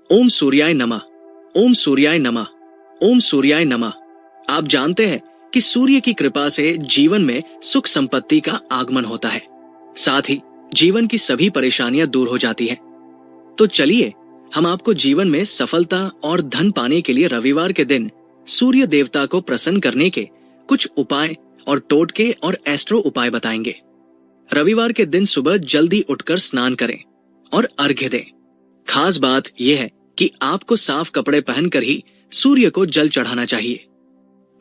ओम सूर्याय नमः, ओम सूर्याय नमः, ओम सूर्याय नमः। आप जानते हैं कि सूर्य की कृपा से जीवन में सुख संपत्ति का आगमन होता है, साथ ही जीवन की सभी परेशानियां दूर हो जाती हैं। तो चलिए हम आपको जीवन में सफलता और धन पाने के लिए रविवार के दिन सूर्य देवता को प्रसन्न करने के कुछ उपाय और टोटके और एस्ट्रो उपाय बताएंगे। रविवार के दिन सुबह जल्दी उठकर स्नान करें और अर्घ्य दें। खास बात यह है कि आपको साफ कपड़े पहनकर ही सूर्य को जल चढ़ाना चाहिए।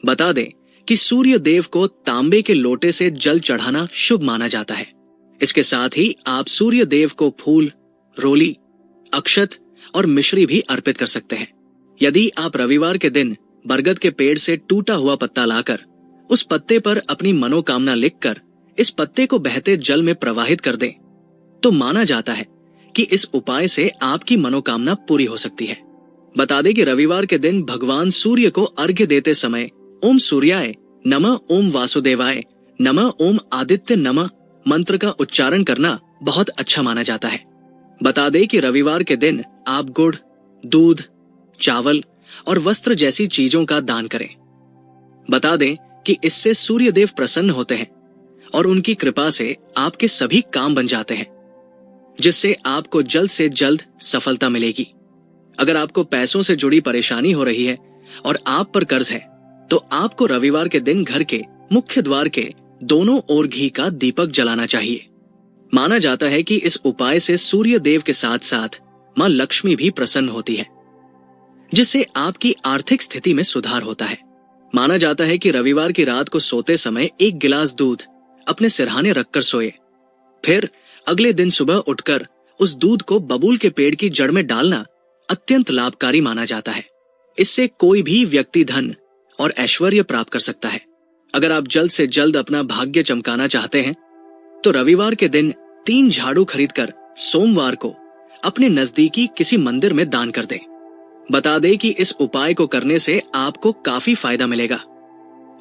बता दें कि सूर्य देव को तांबे के लोटे से जल चढ़ाना शुभ माना जाता है। इसके साथ ही आप सूर्य देव को फूल, रोली, अक्षत और मिश्री भी अर्पित कर सकते हैं। यदि आप रविवार के दिन बरगद के पेड़ से टूटा हुआ पत्ता लाकर उस पत्ते पर अपनी मनोकामना लिखकर इस पत्ते को बहते जल में प्रवाहित कर दें, तो माना जाता है कि इस उपाय से आपकी मनोकामना पूरी हो सकती है। बता दें कि रविवार के दिन भगवान सूर्य को अर्घ्य देते समय ओम सूर्याय नमः, ओम वासुदेवाय नमः, ओम आदित्य नमः मंत्र का उच्चारण करना बहुत अच्छा माना जाता है। बता दें कि रविवार के दिन आप गुड़, दूध, चावल और वस्त्र जैसी चीजों का दान करें। बता दें कि इससे सूर्य देव प्रसन्न होते हैं और उनकी कृपा से आपके सभी काम बन जाते हैं, जिससे आपको जल्द से जल्द सफलता मिलेगी। अगर आपको पैसों से जुड़ी परेशानी हो रही है और आप पर कर्ज है, तो आपको रविवार के दिन घर के मुख्य द्वार के दोनों ओर घी का दीपक जलाना चाहिए। माना जाता है कि इस उपाय से सूर्य देव के साथ साथ मां लक्ष्मी भी प्रसन्न होती है, जिससे आपकी आर्थिक स्थिति में सुधार होता है। माना जाता है कि रविवार की रात को सोते समय 1 गिलास दूध अपने सिरहाने रखकर सोए, फिर अगले दिन सुबह उठकर उस दूध को बबूल के पेड़ की जड़ में डालना अत्यंत लाभकारी माना जाता है। इससे कोई भी व्यक्ति धन और ऐश्वर्य प्राप्त कर सकता है। अगर आप जल्द से जल्द अपना भाग्य चमकाना चाहते हैं, तो रविवार के दिन 3 झाड़ू खरीदकर सोमवार को अपने नजदीकी किसी मंदिर में दान कर दें। बता दें कि इस उपाय को करने से आपको काफी फायदा मिलेगा।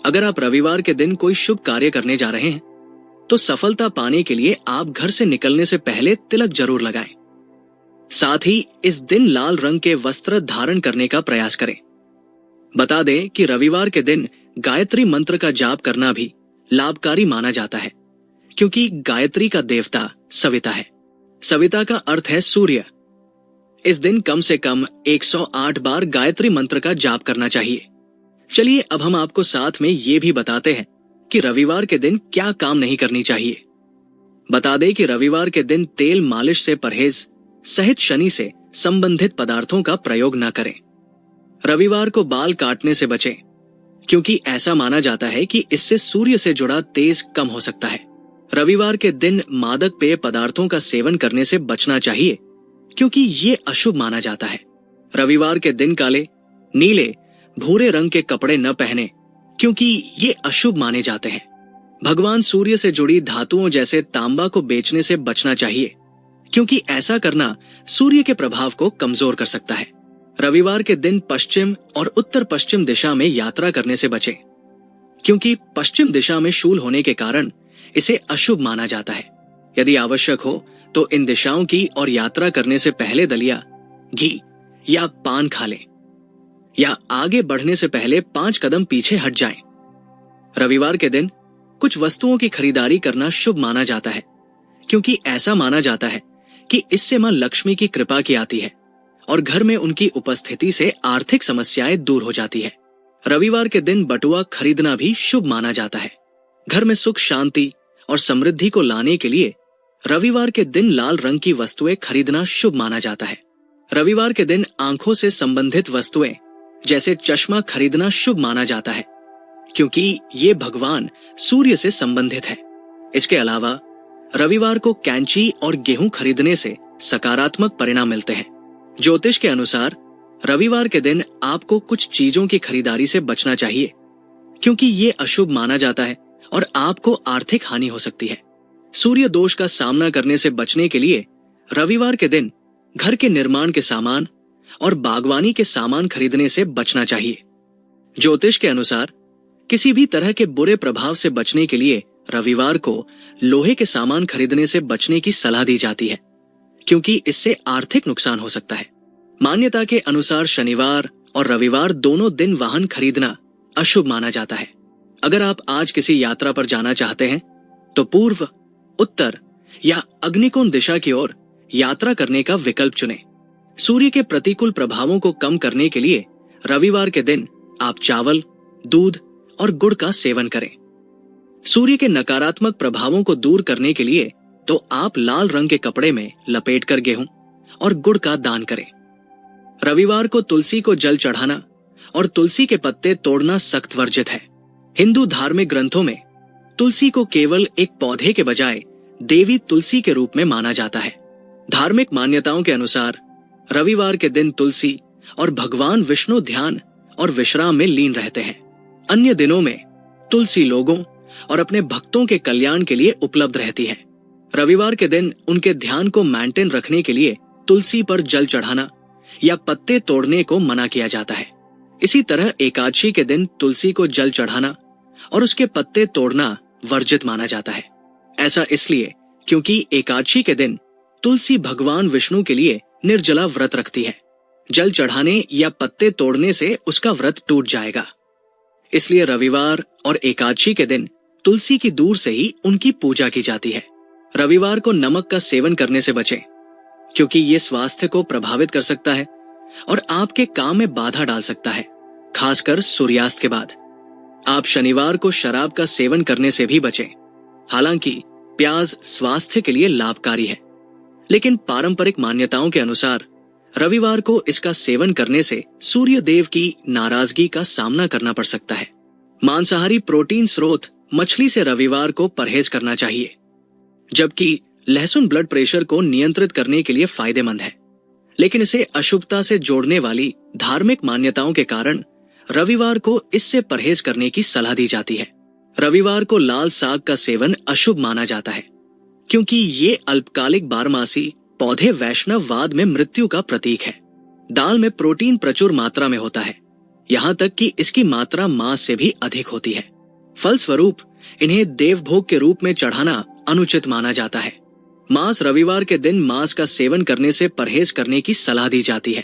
अगर आप रविवार के दिन कोई शुभ कार्य करने जा रहे हैं, तो सफलता पाने के लिए आप घर से निकलने से पहले तिलक जरूर लगाएं। साथ ही इस दिन लाल रंग के वस्त्र धारण करने का प्रयास करें। बता दें कि रविवार के दिन गायत्री मंत्र का जाप करना भी लाभकारी माना जाता है, क्योंकि गायत्री का देवता सविता है। सविता का अर्थ है सूर्य। इस दिन कम से कम 108 बार गायत्री मंत्र का जाप करना चाहिए। चलिए अब हम आपको साथ में ये भी बताते हैं कि रविवार के दिन क्या काम नहीं करनी चाहिए। बता दें कि रविवार के दिन तेल मालिश से परहेज सहित शनि से संबंधित पदार्थों का प्रयोग न करें। रविवार को बाल काटने से बचें, क्योंकि ऐसा माना जाता है कि इससे सूर्य से जुड़ा तेज कम हो सकता है। रविवार के दिन मादक पेय पदार्थों का सेवन करने से बचना चाहिए, क्योंकि ये अशुभ माना जाता है। रविवार के दिन काले, नीले, भूरे रंग के कपड़े न पहने, क्योंकि ये अशुभ माने जाते हैं। भगवान सूर्य से जुड़ी धातुओं जैसे तांबा को बेचने से बचना चाहिए, क्योंकि ऐसा करना सूर्य के प्रभाव को कमजोर कर सकता है। रविवार के दिन पश्चिम और उत्तर पश्चिम दिशा में यात्रा करने से बचें, क्योंकि पश्चिम दिशा में शूल होने के कारण इसे अशुभ माना जाता है। यदि आवश्यक हो तो इन दिशाओं की और यात्रा करने से पहले दलिया, घी या पान खा लें, या आगे बढ़ने से पहले 5 कदम पीछे हट जाएं। रविवार के दिन कुछ वस्तुओं की खरीदारी करना शुभ माना जाता है, क्योंकि ऐसा माना जाता है कि इससे मां लक्ष्मी की कृपा की आती है और घर में उनकी उपस्थिति से आर्थिक समस्याएं दूर हो जाती है। रविवार के दिन बटुआ खरीदना भी शुभ माना जाता है। घर में सुख, शांति और समृद्धि को लाने के लिए रविवार के दिन लाल रंग की वस्तुएं खरीदना शुभ माना जाता है। रविवार के दिन आंखों से संबंधित वस्तुएं जैसे चश्मा खरीदना शुभ माना जाता है, क्योंकि ये भगवान सूर्य से संबंधित है। इसके अलावा रविवार को कैंची और गेहूं खरीदने से सकारात्मक परिणाम मिलते हैं। ज्योतिष के अनुसार रविवार के दिन आपको कुछ चीजों की खरीदारी से बचना चाहिए, क्योंकि ये अशुभ माना जाता है और आपको आर्थिक हानि हो सकती है। सूर्य दोष का सामना करने से बचने के लिए रविवार के दिन घर के निर्माण के सामान और बागवानी के सामान खरीदने से बचना चाहिए। ज्योतिष के अनुसार किसी भी तरह के बुरे प्रभाव से बचने के लिए रविवार को लोहे के सामान खरीदने से बचने की सलाह दी जाती है, क्योंकि इससे आर्थिक नुकसान हो सकता है। मान्यता के अनुसार शनिवार और रविवार दोनों दिन वाहन खरीदना अशुभ माना जाता है। अगर आप आज किसी यात्रा पर जाना चाहते हैं तो पूर्व, उत्तर या अग्निकोण दिशा की ओर यात्रा करने का विकल्प चुनें। सूर्य के प्रतिकूल प्रभावों को कम करने के लिए रविवार के दिन आप चावल, दूध और गुड़ का सेवन करें। सूर्य के नकारात्मक प्रभावों को दूर करने के लिए तो आप लाल रंग के कपड़े में लपेटकर गेहूं और गुड़ का दान करें। रविवार को तुलसी को जल चढ़ाना और तुलसी के पत्ते तोड़ना सख्त वर्जित है। हिंदू धार्मिक ग्रंथों में तुलसी को केवल एक पौधे के बजाय देवी तुलसी के रूप में माना जाता है। धार्मिक मान्यताओं के अनुसार रविवार के दिन तुलसी और भगवान विष्णु ध्यान और विश्राम में लीन रहते हैं। अन्य दिनों में तुलसी लोगों और अपने भक्तों के कल्याण के लिए उपलब्ध रहती है। रविवार के दिन उनके ध्यान को मेंटेन रखने के लिए तुलसी पर जल चढ़ाना या पत्ते तोड़ने को मना किया जाता है। इसी तरह एकादशी के दिन तुलसी को जल चढ़ाना और उसके पत्ते तोड़ना वर्जित माना जाता है। ऐसा इसलिए क्योंकि एकादशी के दिन तुलसी भगवान विष्णु के लिए निर्जला व्रत रखती है। जल चढ़ाने या पत्ते तोड़ने से उसका व्रत टूट जाएगा। इसलिए रविवार और एकादशी के दिन तुलसी की दूर से ही उनकी पूजा की जाती है। रविवार को नमक का सेवन करने से बचें, क्योंकि ये स्वास्थ्य को प्रभावित कर सकता है और आपके काम में बाधा डाल सकता है, खासकर सूर्यास्त के बाद। आप शनिवार को शराब का सेवन करने से भी बचें। हालांकि प्याज स्वास्थ्य के लिए लाभकारी है, लेकिन पारंपरिक मान्यताओं के अनुसार रविवार को इसका सेवन करने से सूर्य देव की नाराजगी का सामना करना पड़ सकता है। मांसाहारी प्रोटीन स्रोत मछली से रविवार को परहेज करना चाहिए, जबकि लहसुन ब्लड प्रेशर को नियंत्रित करने के लिए फायदेमंद है। लेकिन इसे अशुभता से जोड़ने वाली धार्मिक मान्यताओं के कारण रविवार को इससे परहेज करने की सलाह दी जाती है। रविवार को लाल साग का सेवन अशुभ माना जाता है, क्योंकि ये अल्पकालिक बारमासी पौधे वैष्णववाद में मृत्यु का प्रतीक है। दाल में प्रोटीन प्रचुर मात्रा में होता है, यहाँ तक कि इसकी मात्रा मांस से भी अधिक होती है। फलस्वरूप इन्हें देवभोग के रूप में चढ़ाना अनुचित माना जाता है। मांस रविवार के दिन मांस का सेवन करने से परहेज करने की सलाह दी जाती है।